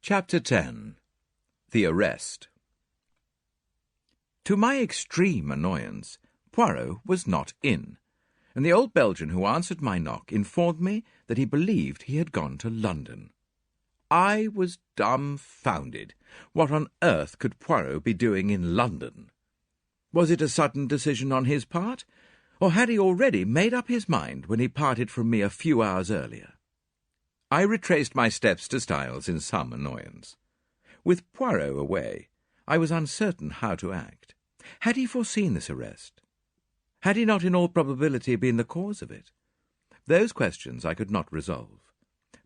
Chapter 10. The Arrest. To my extreme annoyance, Poirot was not in, and the old Belgian who answered my knock informed me that he believed he had gone to London. I was dumbfounded. What on earth could Poirot be doing in London? Was it a sudden decision on his part, or had he already made up his mind when he parted from me a few hours earlier? I retraced my steps to Styles in some annoyance. With Poirot away, I was uncertain how to act. Had he foreseen this arrest? Had he not in all probability been the cause of it? Those questions I could not resolve.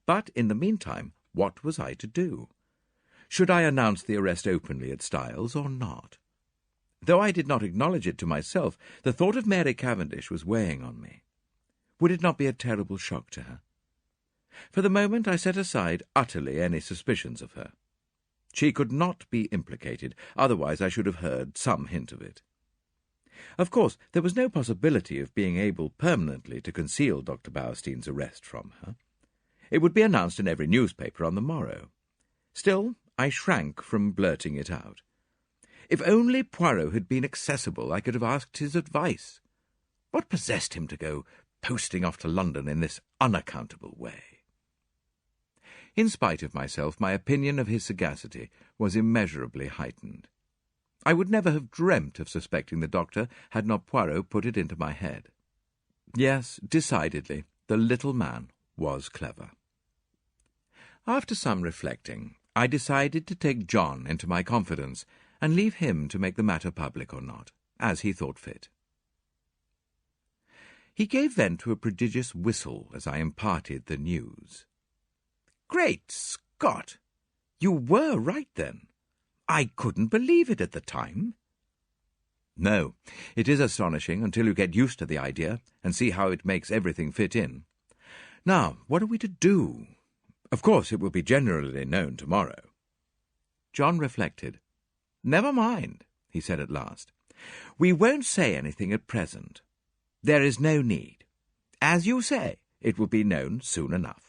But in the meantime, what was I to do? Should I announce the arrest openly at Styles or not? Though I did not acknowledge it to myself, the thought of Mary Cavendish was weighing on me. Would it not be a terrible shock to her? For the moment I set aside utterly any suspicions of her. She could not be implicated, otherwise I should have heard some hint of it. Of course, there was no possibility of being able permanently to conceal Dr. Bowerstein's arrest from her. It would be announced in every newspaper on the morrow. Still, I shrank from blurting it out. If only Poirot had been accessible, I could have asked his advice. What possessed him to go posting off to London in this unaccountable way? In spite of myself, my opinion of his sagacity was immeasurably heightened. I would never have dreamt of suspecting the doctor had not Poirot put it into my head. Yes, decidedly, the little man was clever. After some reflecting, I decided to take John into my confidence and leave him to make the matter public or not, as he thought fit. He gave vent to a prodigious whistle as I imparted the news. "Great Scott! You were right, then. I couldn't believe it at the time." "No, it is astonishing until you get used to the idea and see how it makes everything fit in. Now, what are we to do? Of course it will be generally known tomorrow." John reflected. "Never mind," he said at last. "We won't say anything at present. There is no need. As you say, it will be known soon enough."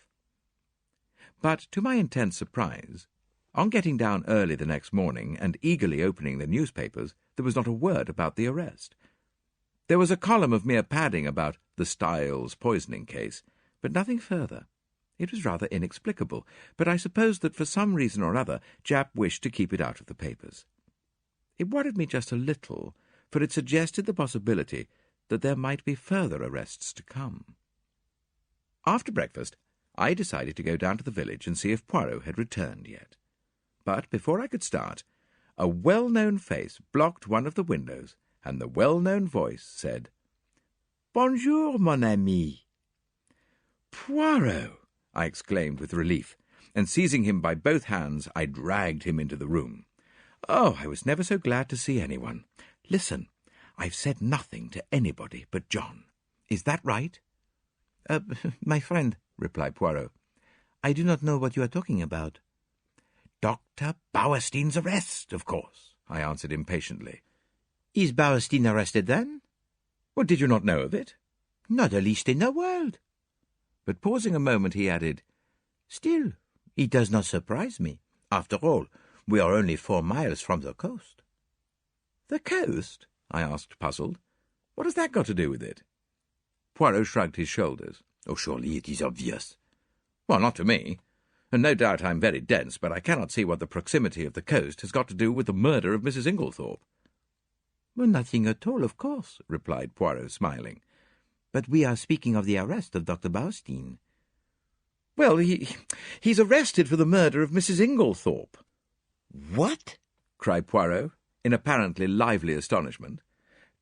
But to my intense surprise, on getting down early the next morning and eagerly opening the newspapers, there was not a word about the arrest. There was a column of mere padding about the Styles poisoning case, but nothing further. It was rather inexplicable, but I supposed that for some reason or other Japp wished to keep it out of the papers. It worried me just a little, for it suggested the possibility that there might be further arrests to come. After breakfast, I decided to go down to the village and see if Poirot had returned yet. But before I could start, a well-known face blocked one of the windows, and the well-known voice said, "Bonjour, mon ami." "Poirot!" I exclaimed with relief, and seizing him by both hands, I dragged him into the room. Oh, I was never so glad to see anyone. "Listen, I've said nothing to anybody but John. Is that right?" My friend," replied Poirot, "I do not know what you are talking about." "Dr. Bowerstein's arrest, of course," I answered impatiently. "Is Bowerstein arrested, then?" "Well, did you not know of it?" "Not the least in the world." But pausing a moment, he added, "Still, it does not surprise me. After all, we are only 4 miles from the coast." "The coast?" I asked, puzzled. "What has that got to do with it?" Poirot shrugged his shoulders. "Oh, surely it is obvious." "Well, not to me. And no doubt I'm very dense, but I cannot see what the proximity of the coast has got to do with the murder of Mrs. Inglethorpe." "Well, nothing at all, of course," replied Poirot, smiling. "But we are speaking of the arrest of Dr. Bowerstein." "Well, he's arrested for the murder of Mrs. Inglethorpe." "What?" cried Poirot, in apparently lively astonishment.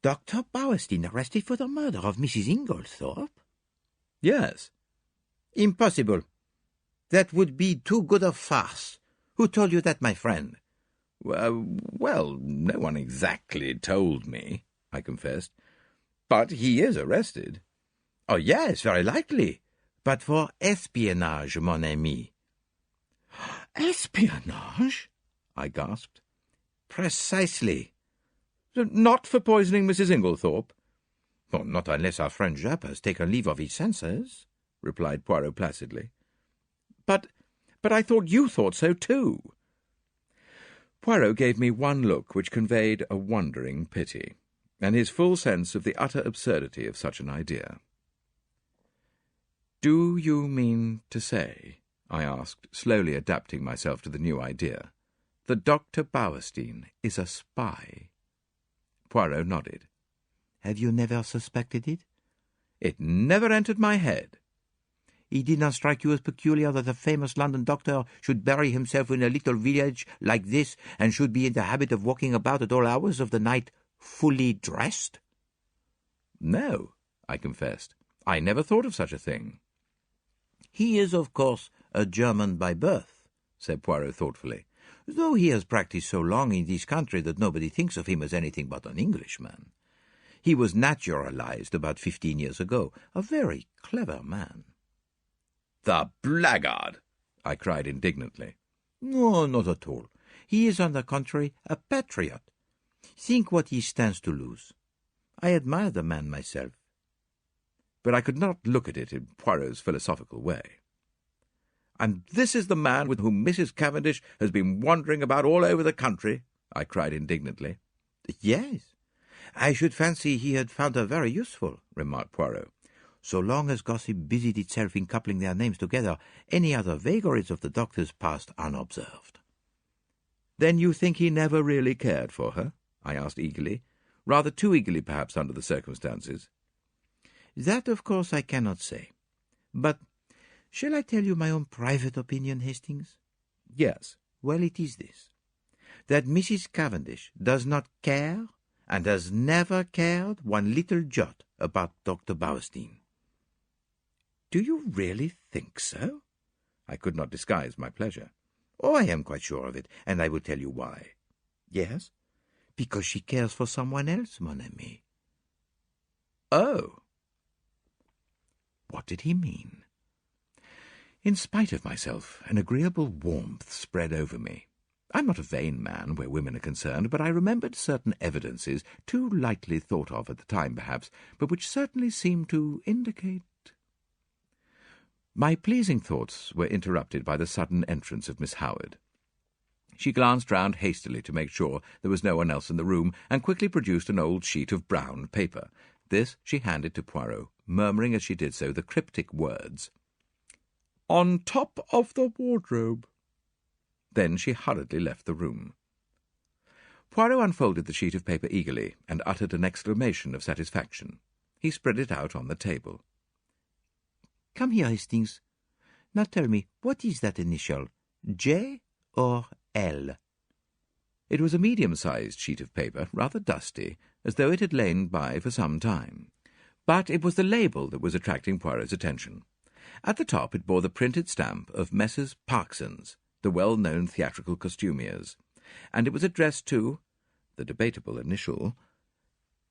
"Dr. Bowerstein arrested for the murder of Mrs. Inglethorpe?" "Yes." "Impossible. That would be too good a farce. Who told you that, my friend?" Well, no one exactly told me," I confessed. "But he is arrested." "Oh, yes, very likely. But for espionage, mon ami." "Espionage?" I gasped. "Precisely." "Not for poisoning Mrs. Inglethorpe?" "Oh, not unless our friend Japp has taken leave of his senses," replied Poirot placidly. But But I thought you thought so too. Poirot gave me one look which conveyed a wondering pity, and his full sense of the utter absurdity of such an idea. "Do you mean to say," I asked, slowly adapting myself to the new idea, "that Dr. Bauerstein is a spy?" Poirot nodded. "Have you never suspected it?" "It never entered my head." "It did not strike you as peculiar that a famous London doctor should bury himself in a little village like this, and should be in the habit of walking about at all hours of the night fully dressed?" "No," I confessed. "I never thought of such a thing." "He is, of course, a German by birth," said Poirot thoughtfully, "though he has practised so long in this country that nobody thinks of him as anything but an Englishman. He was naturalized about 15 years ago, a very clever man." "The blackguard!" I cried indignantly. "No, not at all. He is, on the contrary, a patriot. Think what he stands to lose. I admire the man myself." But I could not look at it in Poirot's philosophical way. "And this is the man with whom Mrs. Cavendish has been wandering about all over the country?" I cried indignantly. "Yes. I should fancy he had found her very useful," remarked Poirot. "So long as gossip busied itself in coupling their names together, any other vagaries of the doctor's passed unobserved." "Then you think he never really cared for her?" I asked eagerly, rather too eagerly perhaps under the circumstances. "That, of course, I cannot say. But shall I tell you my own private opinion, Hastings?" "Yes." "Well, it is this, that Mrs. Cavendish does not care, and has never cared one little jot about Dr. Bauerstein." "Do you really think so?" I could not disguise my pleasure. "Oh, I am quite sure of it, and I will tell you why." "Yes?" "Because she cares for someone else, mon ami." "Oh!" What did he mean? In spite of myself, an agreeable warmth spread over me. I'm not a vain man where women are concerned, but I remembered certain evidences, too lightly thought of at the time perhaps, but which certainly seemed to indicate... My pleasing thoughts were interrupted by the sudden entrance of Miss Howard. She glanced round hastily to make sure there was no one else in the room, and quickly produced an old sheet of brown paper. This she handed to Poirot, murmuring as she did so the cryptic words, "On top of the wardrobe." Then she hurriedly left the room. Poirot unfolded the sheet of paper eagerly, and uttered an exclamation of satisfaction. He spread it out on the table. "Come here, Hastings. Now tell me, what is that initial, J or L?" It was a medium-sized sheet of paper, rather dusty, as though it had lain by for some time. But it was the label that was attracting Poirot's attention. At the top it bore the printed stamp of Messrs. Parksons, the well-known theatrical costumiers, and it was addressed to, the debatable initial,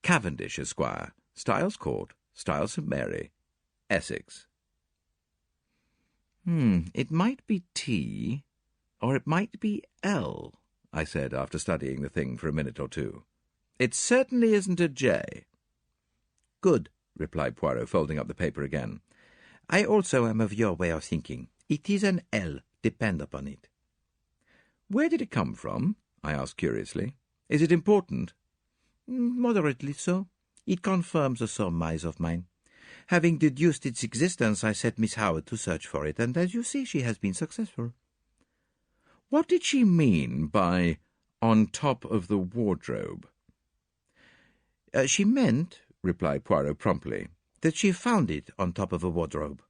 Cavendish, Esquire, Styles Court, Styles St. Mary, Essex. It might be T, or it might be L, I said after studying the thing for a minute or two. "It certainly isn't a J." "Good," replied Poirot, folding up the paper again. "I also am of your way of thinking. It is an L, depend upon it." "Where did it come from?" I asked curiously. "Is it important?" "Moderately so. It confirms a surmise of mine. Having deduced its existence, I set Miss Howard to search for it, and as you see, she has been successful." What did she mean by "on top of the wardrobe"? She meant, replied Poirot promptly, that she found it on top of a wardrobe."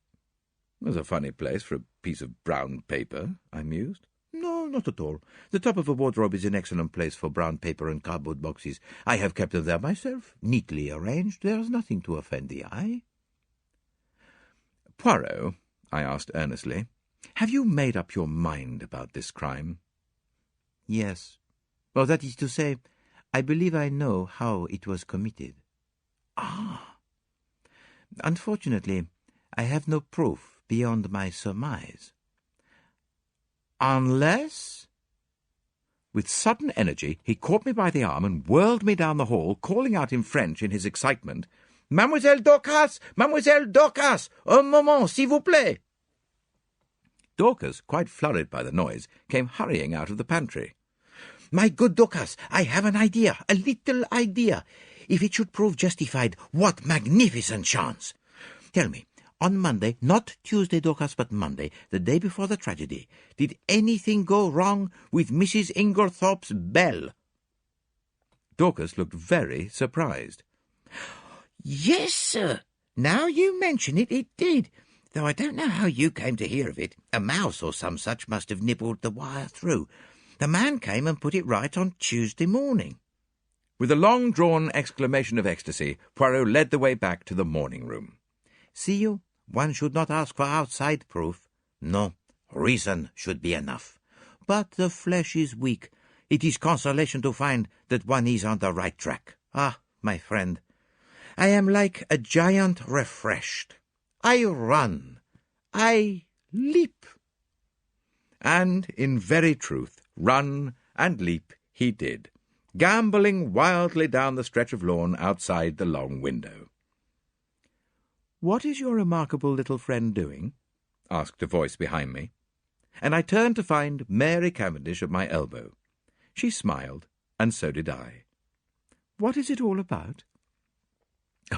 "That's a funny place for a piece of brown paper," I mused. "No, not at all. The top of a wardrobe is an excellent place for brown paper and cardboard boxes. I have kept them there myself, neatly arranged. There is nothing to offend the eye." "Poirot," I asked earnestly, "have you made up your mind about this crime?" "Yes. Or that is to say, I believe I know how it was committed." "Ah!" "Unfortunately, I have no proof beyond my surmise." "Unless—" With sudden energy he caught me by the arm and whirled me down the hall, calling out in French in his excitement, "Mademoiselle Dorcas! Mademoiselle Dorcas! Un moment, s'il vous plaît!" Dorcas, quite flurried by the noise, came hurrying out of the pantry. "My good Dorcas, I have an idea, a little idea. If it should prove justified, what magnificent chance! Tell me, on Monday, not Tuesday, Dorcas, but Monday, the day before the tragedy, did anything go wrong with Mrs. Inglethorpe's bell?" Dorcas looked very surprised. "Yes, sir. Now you mention it, it did. Though I don't know how you came to hear of it. A mouse or some such must have nibbled the wire through. The man came and put it right on Tuesday morning." With a long-drawn exclamation of ecstasy, Poirot led the way back to the morning-room. "See you? One should not ask for outside proof. No, reason should be enough. But the flesh is weak. It is consolation to find that one is on the right track. Ah, my friend, I am like a giant refreshed. I run. I leap." And, in very truth, run and leap he did, gambolling wildly down the stretch of lawn outside the long window. "What is your remarkable little friend doing?" asked a voice behind me, and I turned to find Mary Cavendish at my elbow. She smiled, and so did I. "What is it all about?"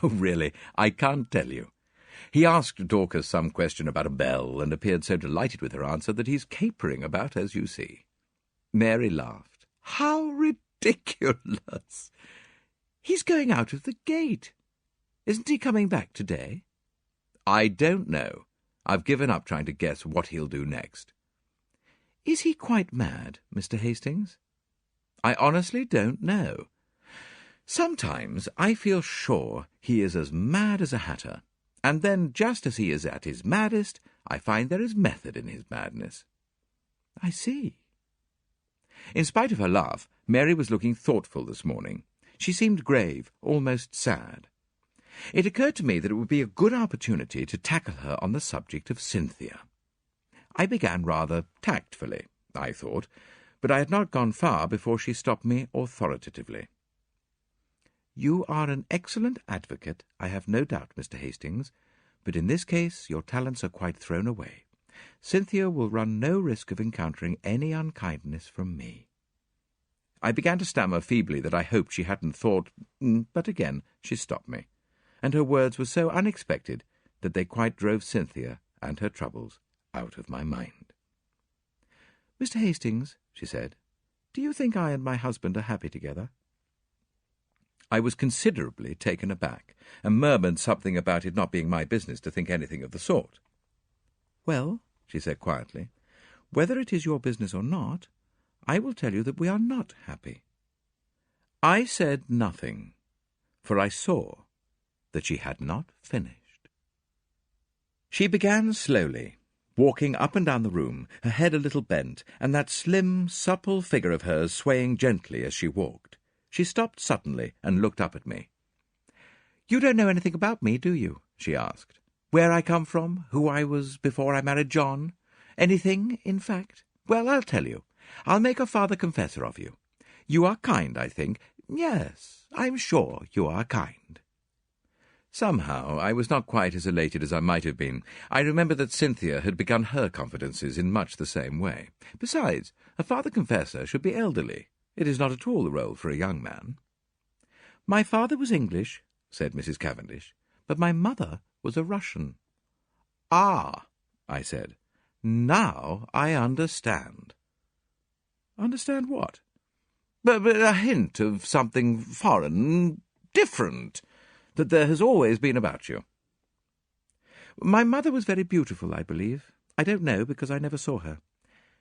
"Oh, really, I can't tell you. He asked Dorcas some question about a bell, and appeared so delighted with her answer that he's capering about, as you see." Mary laughed. "How ridiculous! He's going out of the gate. Isn't he coming back today?" "I don't know. I've given up trying to guess what he'll do next." "Is he quite mad, Mr. Hastings?" "I honestly don't know. Sometimes I feel sure he is as mad as a hatter, and then, just as he is at his maddest, I find there is method in his madness." "I see." In spite of her laugh, Mary was looking thoughtful this morning. She seemed grave, almost sad. It occurred to me that it would be a good opportunity to tackle her on the subject of Cynthia. I began rather tactfully, I thought, but I had not gone far before she stopped me authoritatively. "You are an excellent advocate, I have no doubt, Mr. Hastings, but in this case your talents are quite thrown away. Cynthia will run no risk of encountering any unkindness from me." I began to stammer feebly that I hoped she hadn't thought, but again she stopped me, and her words were so unexpected that they quite drove Cynthia and her troubles out of my mind. "Mr. Hastings," she said, "do you think I and my husband are happy together?" I was considerably taken aback, and murmured something about it not being my business to think anything of the sort. "Well," she said quietly, "whether it is your business or not, I will tell you that we are not happy." I said nothing, for I saw that she had not finished. She began slowly, walking up and down the room, her head a little bent, and that slim, supple figure of hers swaying gently as she walked. She stopped suddenly and looked up at me. "You don't know anything about me, do you?" she asked. "Where I come from, who I was before I married John? Anything, in fact? Well, I'll tell you. I'll make a father confessor of you. You are kind, I think. Yes, I'm sure you are kind." Somehow I was not quite as elated as I might have been. I remember that Cynthia had begun her confidences in much the same way. Besides, a father confessor should be elderly. It is not at all the role for a young man. "My father was English," said Mrs. Cavendish, "but my mother was a Russian." "Ah," I said, "now I understand." "Understand what?" But a hint of something foreign, different, that there has always been about you." "My mother was very beautiful, I believe. I don't know, because I never saw her.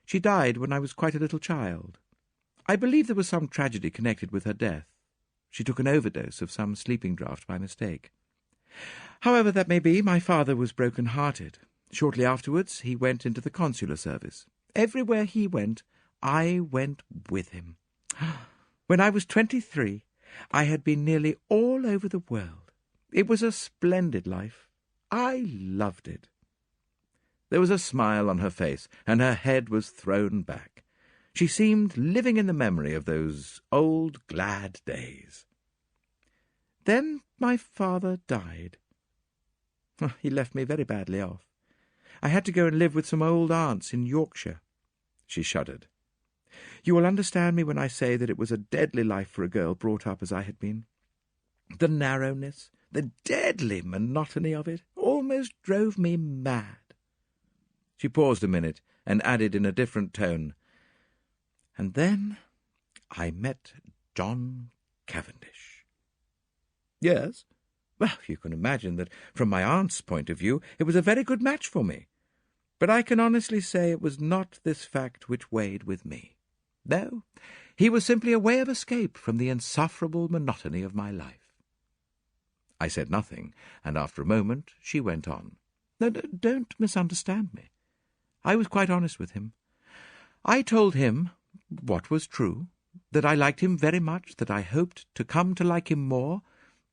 She died when I was quite a little child. I believe there was some tragedy connected with her death. She took an overdose of some sleeping draught by mistake. However that may be, my father was broken-hearted. Shortly afterwards he went into the consular service. Everywhere he went, I went with him. When I was 23, I had been nearly all over the world. It was a splendid life. I loved it." There was a smile on her face, and her head was thrown back. She seemed living in the memory of those old glad days. "Then my father died. He left me very badly off. I had to go and live with some old aunts in Yorkshire." She shuddered. "You will understand me when I say that it was a deadly life for a girl brought up as I had been. The narrowness, the deadly monotony of it almost drove me mad." She paused a minute and added in a different tone, "And then I met John Cavendish." "Yes? Well, you can imagine that from my aunt's point of view it was a very good match for me. But I can honestly say it was not this fact which weighed with me. No, he was simply a way of escape from the insufferable monotony of my life." I said nothing, and after a moment she went on. "No, don't misunderstand me. I was quite honest with him. I told him what was true, that I liked him very much, that I hoped to come to like him more,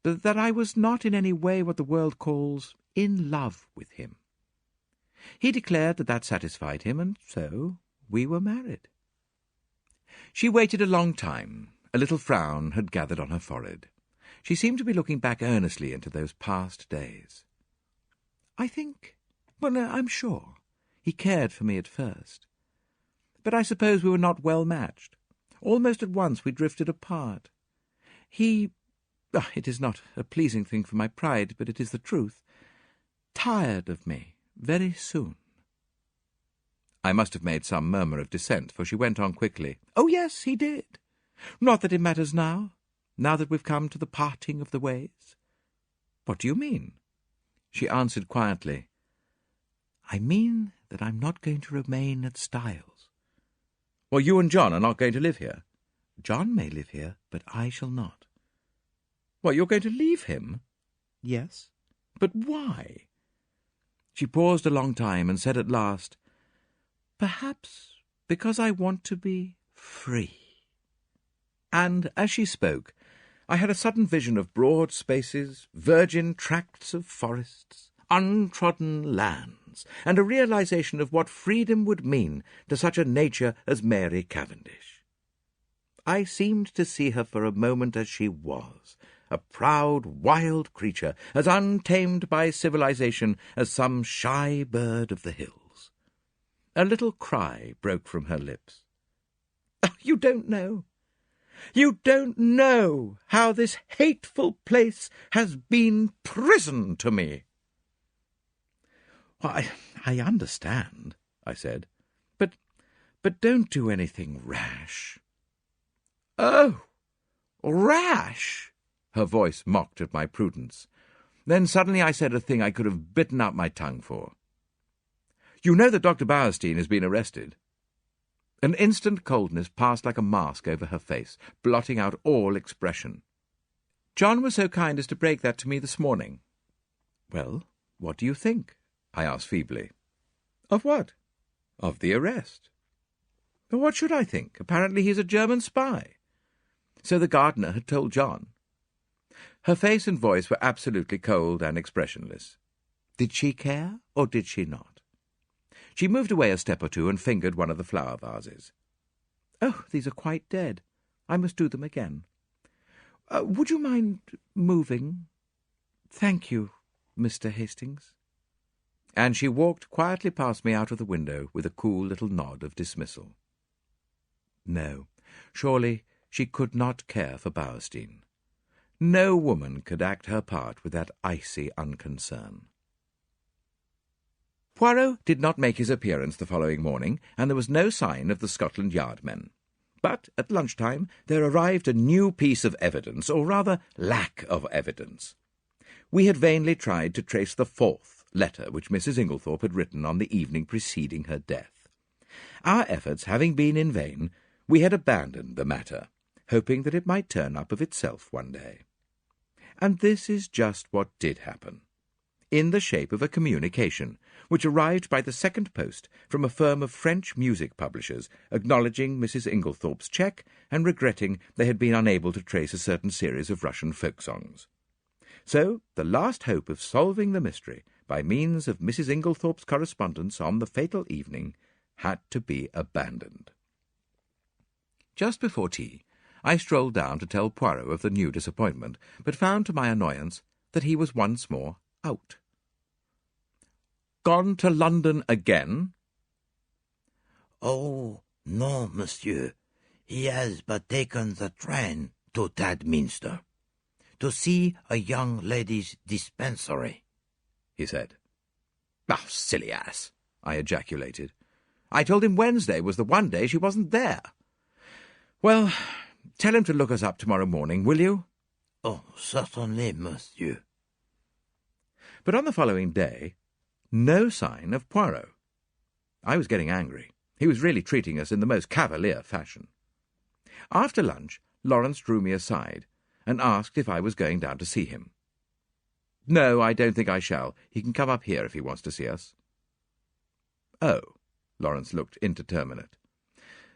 but that I was not in any way what the world calls in love with him. He declared that satisfied him, and so we were married." She waited a long time. A little frown had gathered on her forehead. She seemed to be looking back earnestly into those past days. "I think, I'm sure, he cared for me at first. But I suppose we were not well matched. Almost at once we drifted apart. It is not a pleasing thing for my pride, but it is the truth, tired of me very soon." I must have made some murmur of dissent, for she went on quickly. "Oh, yes, he did. Not that it matters now that we've come to the parting of the ways." "What do you mean?" She answered quietly, "I mean that I'm not going to remain at Styles." "Well, you and John are not going to live here?" "John may live here, but I shall not." "Well, you're going to leave him?" "Yes." "But why?" She paused a long time and said at last, "Perhaps because I want to be free." And as she spoke, I had a sudden vision of broad spaces, virgin tracts of forests, untrodden lands, and a realization of what freedom would mean to such a nature as Mary Cavendish. I seemed to see her for a moment as she was, a proud, wild creature, as untamed by civilization as some shy bird of the hills. A little cry broke from her lips. "Oh, you don't know! You don't know how this hateful place has been prison to me." "Why, I understand," I said, but don't do anything rash." "Oh, rash!" Her voice mocked at my prudence. Then suddenly I said a thing I could have bitten out my tongue for. "You know that Dr. Bowerstein has been arrested?" An instant coldness passed like a mask over her face, blotting out all expression. "John was so kind as to break that to me this morning." "Well, what do you think?" I asked feebly. "Of what?" "Of the arrest." "But what should I think? Apparently he's a German spy." So the gardener had told John. Her face and voice were absolutely cold and expressionless. Did she care, or did she not? She moved away a step or two and fingered one of the flower vases. "Oh, these are quite dead. I must do them again. Would you mind moving? Thank you, Mr. Hastings." And she walked quietly past me out of the window with a cool little nod of dismissal. No, surely she could not care for Bowerstein. No woman could act her part with that icy unconcern. Poirot did not make his appearance the following morning, and there was no sign of the Scotland Yard men. But at lunchtime there arrived a new piece of evidence, or rather lack of evidence. We had vainly tried to trace the fourth letter which Mrs. Inglethorpe had written on the evening preceding her death. Our efforts having been in vain, we had abandoned the matter, hoping that it might turn up of itself one day. And this is just what did happen, in the shape of a communication, which arrived by the second post from a firm of French music publishers, acknowledging Mrs. Inglethorpe's cheque and regretting they had been unable to trace a certain series of Russian folk songs. So the last hope of solving the mystery by means of Mrs. Inglethorpe's correspondence on the fatal evening had to be abandoned. Just before tea, I strolled down to tell Poirot of the new disappointment, but found to my annoyance that he was once more out. gone to London again?" "Oh, no, monsieur. He has but taken the train to Tadminster, to see a young ladies' dispensary," he said. "Ah, silly ass!" I ejaculated. "I told him Wednesday was the one day she wasn't there." "Well, tell him to look us up tomorrow morning, will you?" "Oh, certainly, monsieur." But on the following day, no sign of Poirot. I was getting angry. He was really treating us in the most cavalier fashion. After lunch, Lawrence drew me aside and asked if I was going down to see him. "No, I don't think I shall. He can come up here if he wants to see us." "Oh." Lawrence looked indeterminate.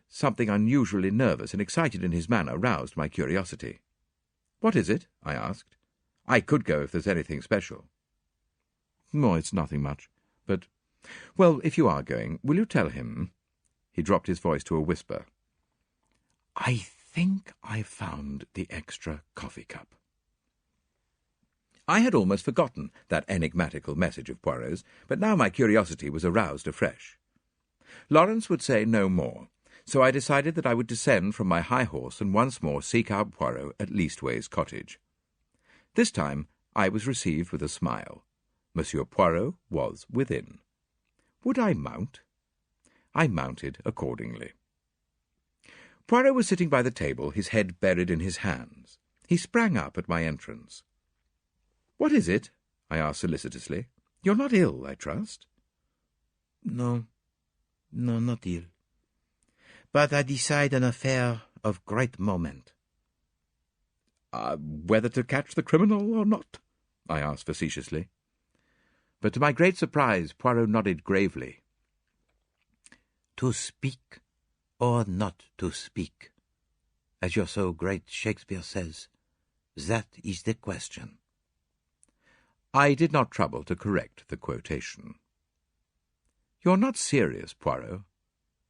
Something unusually nervous and excited in his manner roused my curiosity. "What is it?" I asked. "I could go if there's anything special." "Oh, it's nothing much. But, well, if you are going, will you tell him—" He dropped his voice to a whisper. "I think I found the extra coffee cup." I had almost forgotten that enigmatical message of Poirot's, but now my curiosity was aroused afresh. Lawrence would say no more, so I decided that I would descend from my high horse and once more seek out Poirot at Leastways Cottage. This time I was received with a smile. Monsieur Poirot was within. Would I mount? I mounted accordingly. Poirot was sitting by the table, his head buried in his hands. He sprang up at my entrance. "What is it?" I asked solicitously. "You're not ill, I trust?" No, not ill. But I decide an affair of great moment." "Whether to catch the criminal or not?" I asked facetiously. But to my great surprise, Poirot nodded gravely. "To speak or not to speak, as your so great Shakespeare says, that is the question." I did not trouble to correct the quotation. "You're not serious, Poirot?"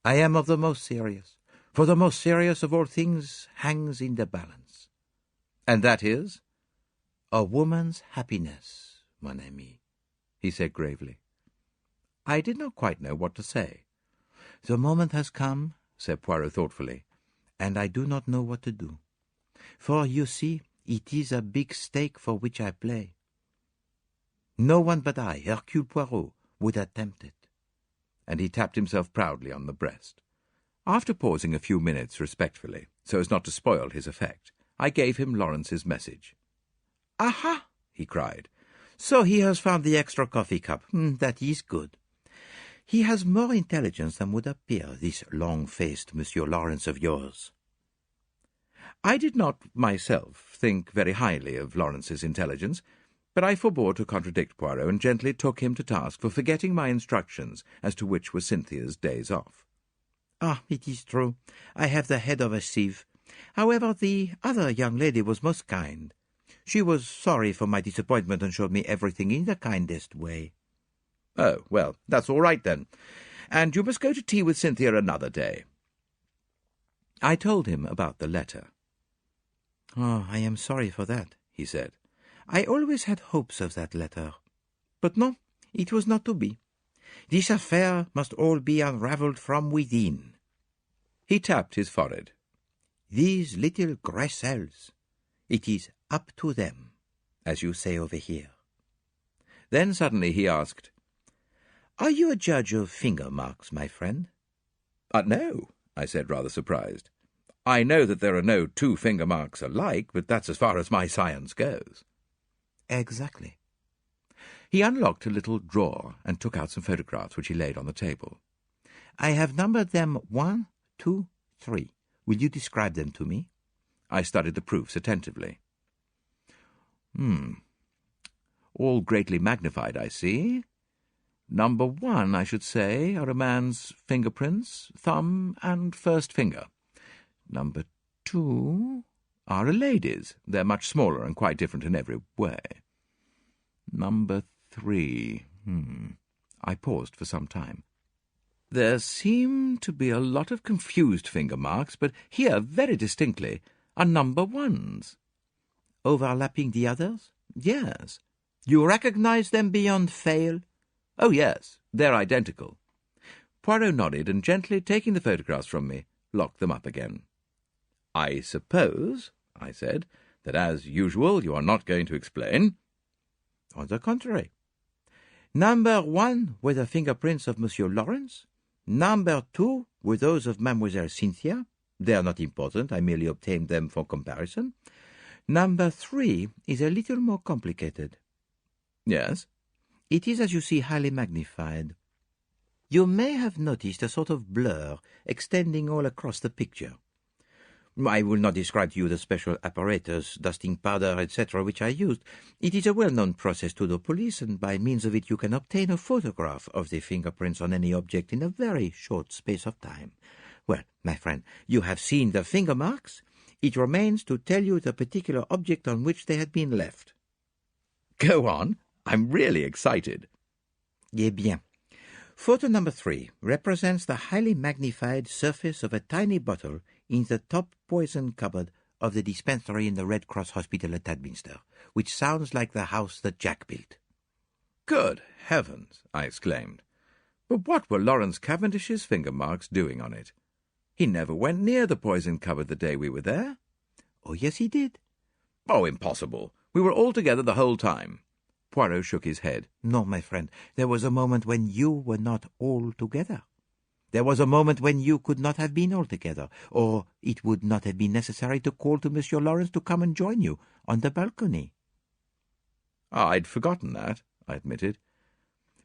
"I am of the most serious, for the most serious of all things hangs in the balance." "And that is?" "A woman's happiness, mon ami," he said gravely. I did not quite know what to say. "The moment has come," said Poirot thoughtfully, "and I do not know what to do. For, you see, it is a big stake for which I play. No one but I, Hercule Poirot, would attempt it." And he tapped himself proudly on the breast. After pausing a few minutes respectfully, so as not to spoil his effect, I gave him Lawrence's message. "Aha!" he cried. "So he has found the extra coffee cup. That is good. He has more intelligence than would appear, this long-faced Monsieur Lawrence of yours." I did not, myself, think very highly of Lawrence's intelligence, but I forbore to contradict Poirot and gently took him to task for forgetting my instructions as to which were Cynthia's days off. "Ah, it is true. I have the head of a sieve. However, the other young lady was most kind. She was sorry for my disappointment and showed me everything in the kindest way." "Oh, well, that's all right then. And you must go to tea with Cynthia another day." I told him about the letter. "Oh, I am sorry for that," he said. "I always had hopes of that letter. But no, it was not to be. This affair must all be unravelled from within." He tapped his forehead. "These little Gressels, it is up to them, as you say over here." Then suddenly he asked, "Are you a judge of finger marks, my friend?" No," I said, rather surprised. "I know that there are no two finger marks alike, but that's as far as my science goes." "Exactly." He unlocked a little drawer and took out some photographs which he laid on the table. "I have numbered them 1, 2, 3. Will you describe them to me?" I studied the proofs attentively. All greatly magnified, I see. Number 1, I should say, are a man's fingerprints, thumb, and first finger. Number 2 are a lady's. They're much smaller and quite different in every way. Number 3, I paused for some time. There seem to be a lot of confused finger marks, but here, very distinctly, are number 1s. "Overlapping the others?" Yes. "You recognize them beyond fail?" "Oh, yes, they're identical." Poirot nodded and, gently taking the photographs from me, locked them up again. "I suppose," I said, "that as usual you are not going to explain." On the contrary. Number 1 were the fingerprints of Monsieur Lawrence. Number 2 were those of Mademoiselle Cynthia. They are not important. I merely obtained them for comparison. Number 3 is a little more complicated. "Yes?" It is, as you see, highly magnified. You may have noticed a sort of blur extending all across the picture. I will not describe to you the special apparatus, dusting powder, etc., which I used. It is a well-known process to the police, and by means of it you can obtain a photograph of the fingerprints on any object in a very short space of time. Well, my friend, you have seen the finger marks. It remains to tell you the particular object on which they had been left. "Go on. I'm really excited." Eh bien. Photo number 3 represents the highly magnified surface of a tiny bottle in the top poison cupboard of the dispensary in the Red Cross Hospital at Tadminster, which sounds like the house that Jack built. "Good heavens!" I exclaimed. "But what were Lawrence Cavendish's finger marks doing on it? He never went near the poison cupboard the day we were there." "Oh, yes, he did." "Oh, impossible. We were all together the whole time." Poirot shook his head. "No, my friend. There was a moment when you were not all together. There was a moment when you could not have been all together, or it would not have been necessary to call to Monsieur Lawrence to come and join you on the balcony." "I'd forgotten that," I admitted.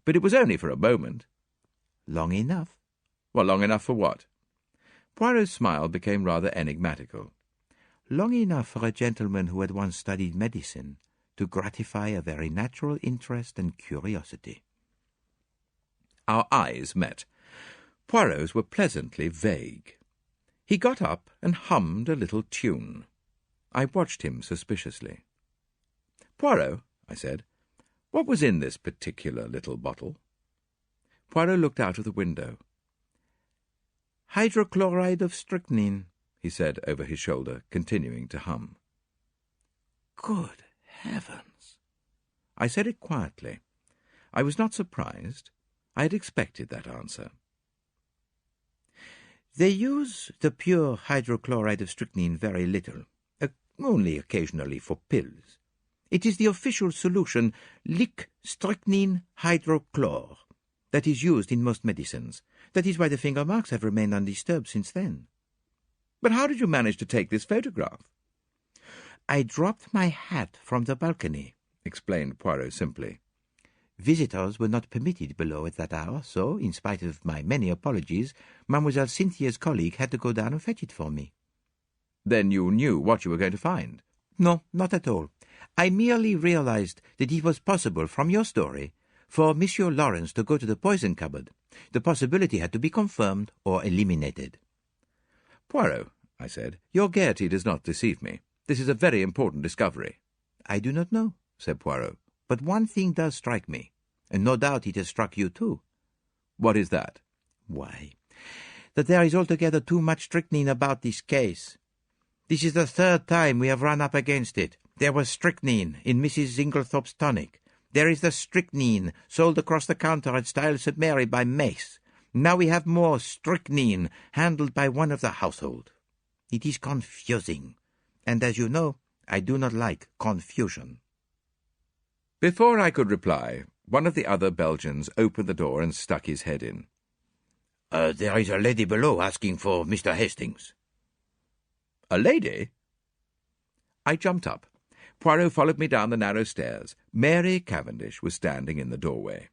"But it was only for a moment." "Long enough." "Well, long enough for what?" Poirot's smile became rather enigmatical. "Long enough for a gentleman who had once studied medicine to gratify a very natural interest and curiosity." Our eyes met. Poirot's were pleasantly vague. He got up and hummed a little tune. I watched him suspiciously. "Poirot," I said, "what was in this particular little bottle?" Poirot looked out of the window. "Hydrochloride of strychnine," he said over his shoulder, continuing to hum. "Good heavens!" I said it quietly. I was not surprised. I had expected that answer. "They use the pure hydrochloride of strychnine very little, only occasionally for pills. It is the official solution, lick strychnine hydrochlor, that is used in most medicines. That is why the finger marks have remained undisturbed since then." "But how did you manage to take this photograph?" "I dropped my hat from the balcony," explained Poirot simply. "Visitors were not permitted below at that hour, so, in spite of my many apologies, Mademoiselle Cynthia's colleague had to go down and fetch it for me." "Then you knew what you were going to find?" "No, not at all. I merely realized that it was possible, from your story, for Monsieur Lawrence to go to the poison cupboard. The possibility had to be confirmed or eliminated." "Poirot," I said, "your gaiety does not deceive me. This is a very important discovery." "I do not know," said Poirot, "but one thing does strike me, and no doubt it has struck you too." "What is that?" "Why, that there is altogether too much strychnine about this case. This is the 3rd time we have run up against it. There was strychnine in Mrs. Inglethorpe's tonic. There is the strychnine sold across the counter at Style St. Mary by Mace. Now we have more strychnine handled by one of the household. It is confusing, and as you know, I do not like confusion." Before I could reply, one of the other Belgians opened the door and stuck his head in. "There is a lady below asking for Mr. Hastings." "A lady?" I jumped up. Poirot followed me down the narrow stairs. Mary Cavendish was standing in the doorway.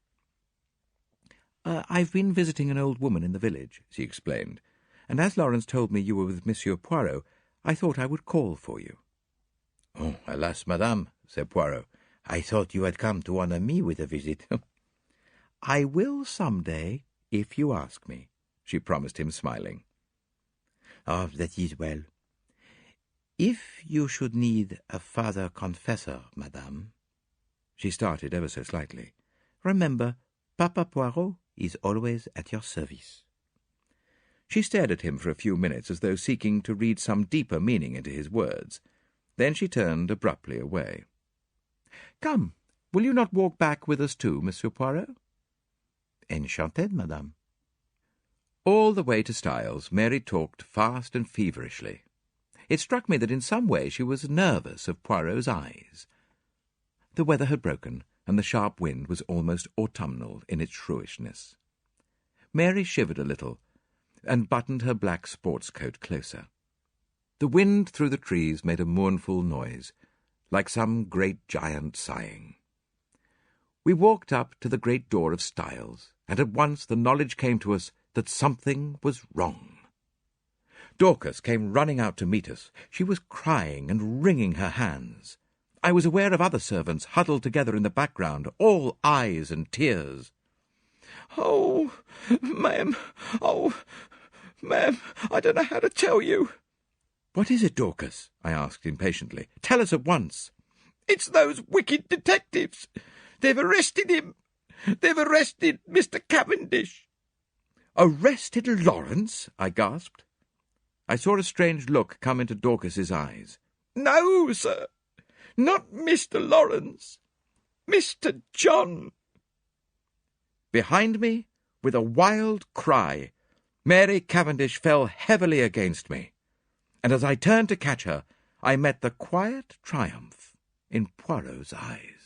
"I've been visiting an old woman in the village," she explained, "and as Lawrence told me you were with Monsieur Poirot, I thought I would call for you." "Oh, alas, madame," said Poirot, "I thought you had come to honour me with a visit." "I will some day, if you ask me," she promised him, smiling. "Oh, that is well. If you should need a father confessor, madame," she started ever so slightly, "remember, Papa Poirot is always at your service." She stared at him for a few minutes as though seeking to read some deeper meaning into his words. Then she turned abruptly away. "Come, will you not walk back with us too, Monsieur Poirot?" Enchanted, madame. All the way to Styles, Mary talked fast and feverishly. It struck me that in some way she was nervous of Poirot's eyes. The weather had broken, and the sharp wind was almost autumnal in its shrewishness. Mary shivered a little, and buttoned her black sports coat closer. The wind through the trees made a mournful noise, like some great giant sighing. We walked up to the great door of Styles, and at once the knowledge came to us that something was wrong. Dorcas came running out to meet us. She was crying and wringing her hands. I was aware of other servants huddled together in the background, all eyes and tears. "Oh, ma'am, I don't know how to tell you." "What is it, Dorcas?" I asked impatiently. "Tell us at once." "It's those wicked detectives. They've arrested him. They've arrested Mr. Cavendish." "Arrested Lawrence?" I gasped. I saw a strange look come into Dorcas's eyes. "No, sir, not Mr. Lawrence. Mr. John." Behind me, with a wild cry, Mary Cavendish fell heavily against me, and as I turned to catch her, I met the quiet triumph in Poirot's eyes.